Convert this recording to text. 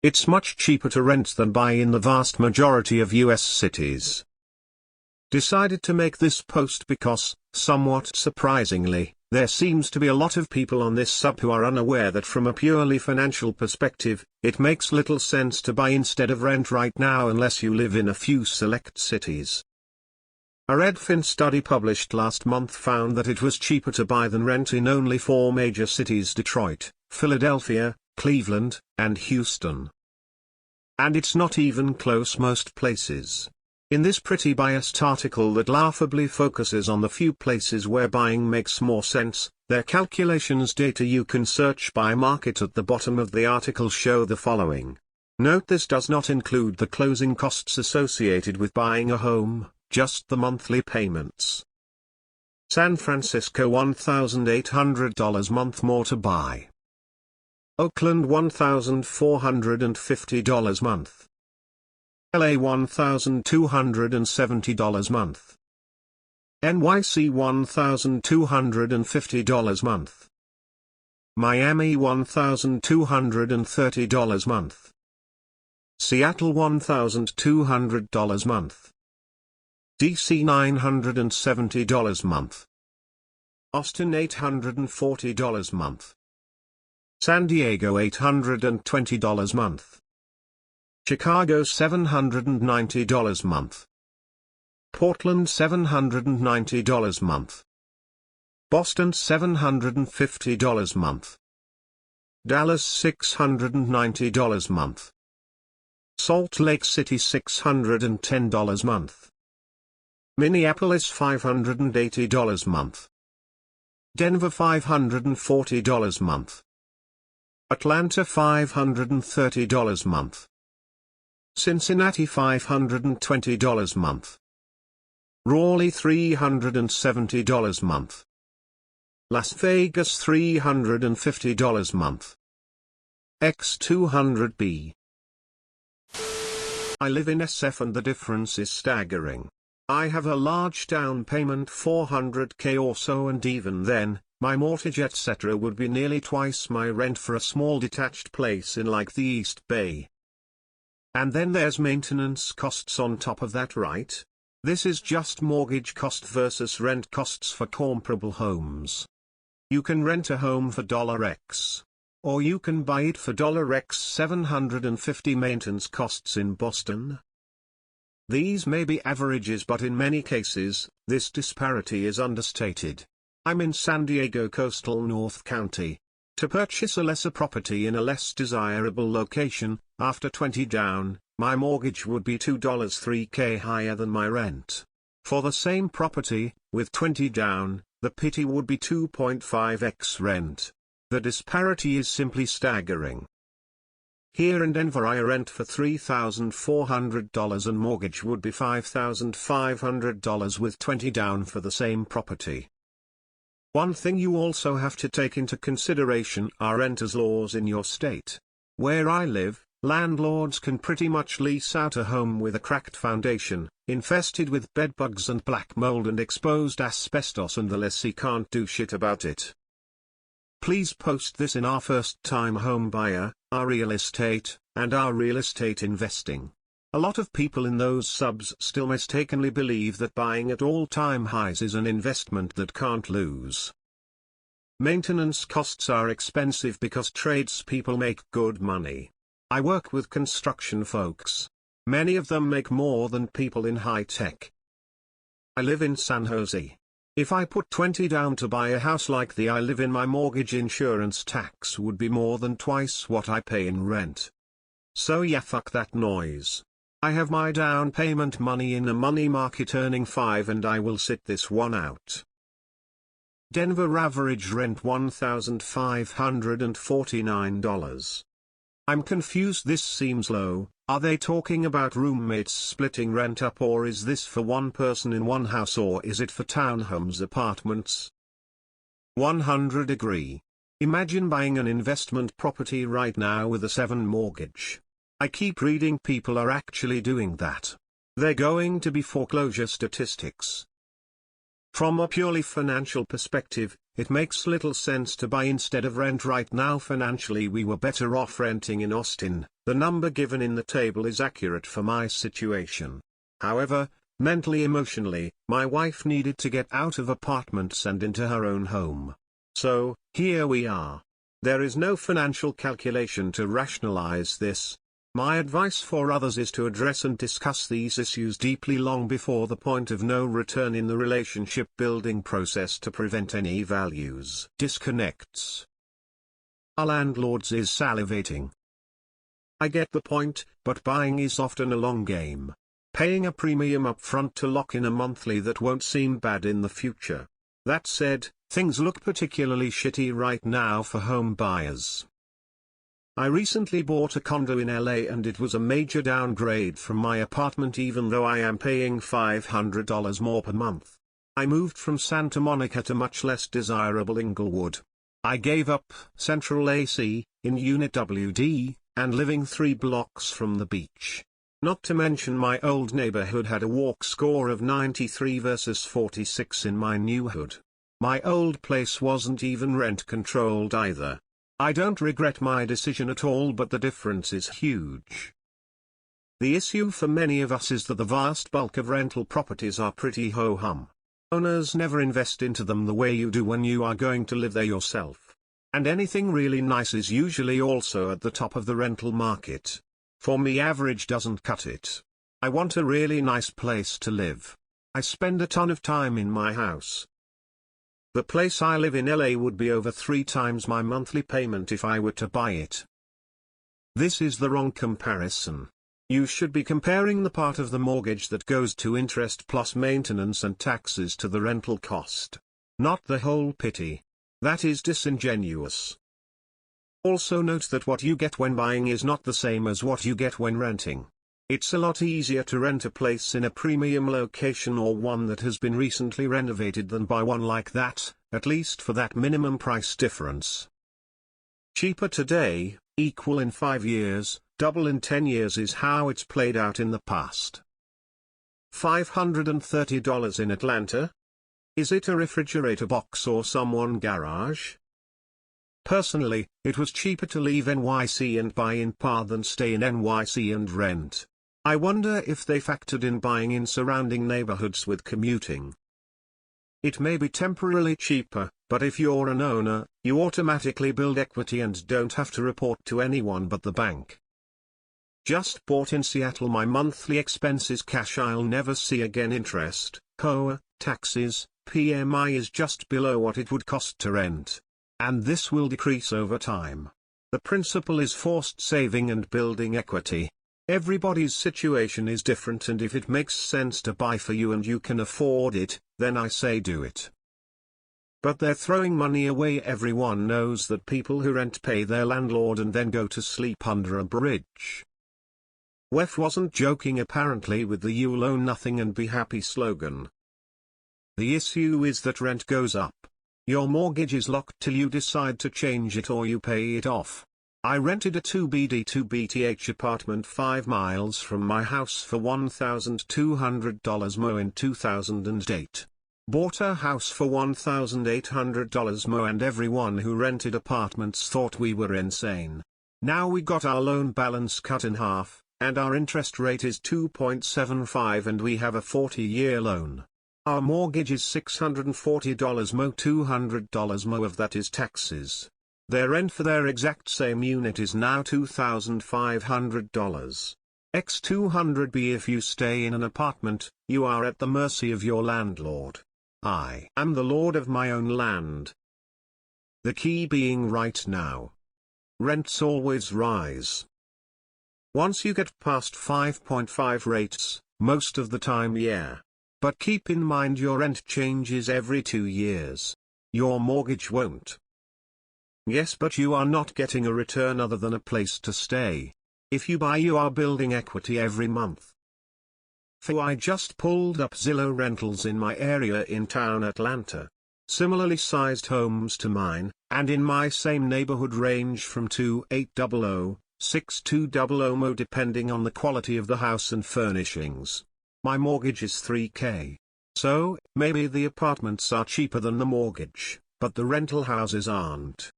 It's much cheaper to rent than buy in the vast majority of US cities. Decided to make this post because, somewhat surprisingly, there seems to be a lot of people on this sub who are unaware that from a purely financial perspective, it makes little sense to buy instead of rent right now unless you live in a few select cities. A Redfin study published last month found that it was cheaper to buy than rent in only 4 major cities: Detroit, Philadelphia, Cleveland, and Houston. And it's not even close most places. In this pretty biased article that laughably focuses on the few places where buying makes more sense, their calculations data you can search by market at the bottom of the article show the following. Note this does not include the closing costs associated with buying a home, just the monthly payments. San Francisco $1,800 month more to buy. Oakland $1,450 month. LA $1,270 month. NYC $1,250 month. Miami $1,230 month. Seattle $1,200 month. DC $970 month. Austin $840 month. San Diego $820 month. Chicago $790 month. Portland $790 month. Boston $750 month. Dallas $690 month. Salt Lake City $610 month. Minneapolis $580 month. Denver $540 month. Atlanta $530 month. Cincinnati $520 month. Raleigh $370 month. Las Vegas $350 month. X200B. I live in SF and the difference is staggering. I have a large down payment, $400K or so, and even then, my mortgage etc. would be nearly twice my rent for a small detached place in like the East Bay. And then there's maintenance costs on top of that, right? This is just mortgage cost versus rent costs for comparable homes. You can rent a home for $X. Or you can buy it for $X. $750 maintenance costs in Boston. These may be averages, but in many cases, this disparity is understated. I'm in San Diego coastal North County. To purchase a lesser property in a less desirable location, after 20 down, my mortgage would be $3K higher than my rent. For the same property, with 20 down, the pity would be 2.5x rent. The disparity is simply staggering. Here in Denver I rent for $3,400 and mortgage would be $5,500 with 20 down for the same property. One thing you also have to take into consideration are renters' laws in your state. Where I live, landlords can pretty much lease out a home with a cracked foundation, infested with bedbugs and black mold and exposed asbestos, and the lessee can't do shit about it. Please post this in our first-time home buyer, our real estate, and our real estate investing. A lot of people in those subs still mistakenly believe that buying at all-time highs is an investment that can't lose. Maintenance costs are expensive because tradespeople make good money. I work with construction folks. Many of them make more than people in high tech. I live in San Jose. If I put 20 down to buy a house like the I live in, my mortgage insurance tax would be more than twice what I pay in rent. So yeah, fuck that noise. I have my down payment money in a money market earning 5 and I will sit this one out. Denver average rent $1,549. I'm confused, this seems low. Are they talking about roommates splitting rent up, or is this for one person in one house, or is it for townhomes apartments? 100 agree. Imagine buying an investment property right now with a 7 mortgage. I keep reading people are actually doing that. They're going to be foreclosure statistics. From a purely financial perspective, it makes little sense to buy instead of rent right now. Financially we were better off renting in Austin. The number given in the table is accurate for my situation. However, mentally emotionally, my wife needed to get out of apartments and into her own home. So, here we are. There is no financial calculation to rationalize this. My advice for others is to address and discuss these issues deeply long before the point of no return in the relationship building process to prevent any values disconnects. Our landlords is salivating. I get the point, but buying is often a long game. Paying a premium up front to lock in a monthly that won't seem bad in the future. That said, things look particularly shitty right now for home buyers. I recently bought a condo in LA and it was a major downgrade from my apartment even though I am paying $500 more per month. I moved from Santa Monica to much less desirable Inglewood. I gave up central AC, in Unit WD, and living 3 blocks from the beach. Not to mention my old neighborhood had a walk score of 93 versus 46 in my new hood. My old place wasn't even rent controlled either. I don't regret my decision at all, but the difference is huge. The issue for many of us is that the vast bulk of rental properties are pretty ho-hum. Owners never invest into them the way you do when you are going to live there yourself. And anything really nice is usually also at the top of the rental market. For me, average doesn't cut it. I want a really nice place to live. I spend a ton of time in my house. The place I live in LA would be over 3 times my monthly payment if I were to buy it. This is the wrong comparison. You should be comparing the part of the mortgage that goes to interest plus maintenance and taxes to the rental cost. Not the whole pity. That is disingenuous. Also note that what you get when buying is not the same as what you get when renting. It's a lot easier to rent a place in a premium location or one that has been recently renovated than buy one like that, at least for that minimum price difference. Cheaper today, equal in 5 years, double in 10 years is how it's played out in the past. $530 in Atlanta? Is it a refrigerator box or someone's garage? Personally, it was cheaper to leave NYC and buy in PAR than stay in NYC and rent. I wonder if they factored in buying in surrounding neighborhoods with commuting. It may be temporarily cheaper, but if you're an owner, you automatically build equity and don't have to report to anyone but the bank. Just bought in Seattle. My monthly expense is cash I'll never see again. Interest, HOA, taxes, PMI is just below what it would cost to rent. And this will decrease over time. The principle is forced saving and building equity. Everybody's situation is different, and if it makes sense to buy for you and you can afford it, then I say do it. But they're throwing money away. Everyone knows that people who rent pay their landlord and then go to sleep under a bridge. WEF wasn't joking apparently with the "you'll own nothing and be happy" slogan. The issue is that rent goes up. Your mortgage is locked till you decide to change it or you pay it off. I rented a 2BD 2BTH apartment 5 miles from my house for $1,200 mo in 2008. Bought a house for $1,800 mo and everyone who rented apartments thought we were insane. Now we got our loan balance cut in half, and our interest rate is 2.75 and we have a 40-year loan. Our mortgage is $640 mo, $200 mo of that is taxes. Their rent for their exact same unit is now $2,500. X 200B. If you stay in an apartment, you are at the mercy of your landlord. I am the lord of my own land. The key being right now. Rents always rise. Once you get past 5.5 rates, most of the time yeah. But keep in mind your rent changes every 2 years. Your mortgage won't. Yes, but you are not getting a return other than a place to stay. If you buy, you are building equity every month. I just pulled up Zillow rentals in my area in town Atlanta. Similarly sized homes to mine, and in my same neighborhood range from 2800, 6200 mo depending on the quality of the house and furnishings. My mortgage is $3,000. So, maybe the apartments are cheaper than the mortgage. but the rental houses aren't.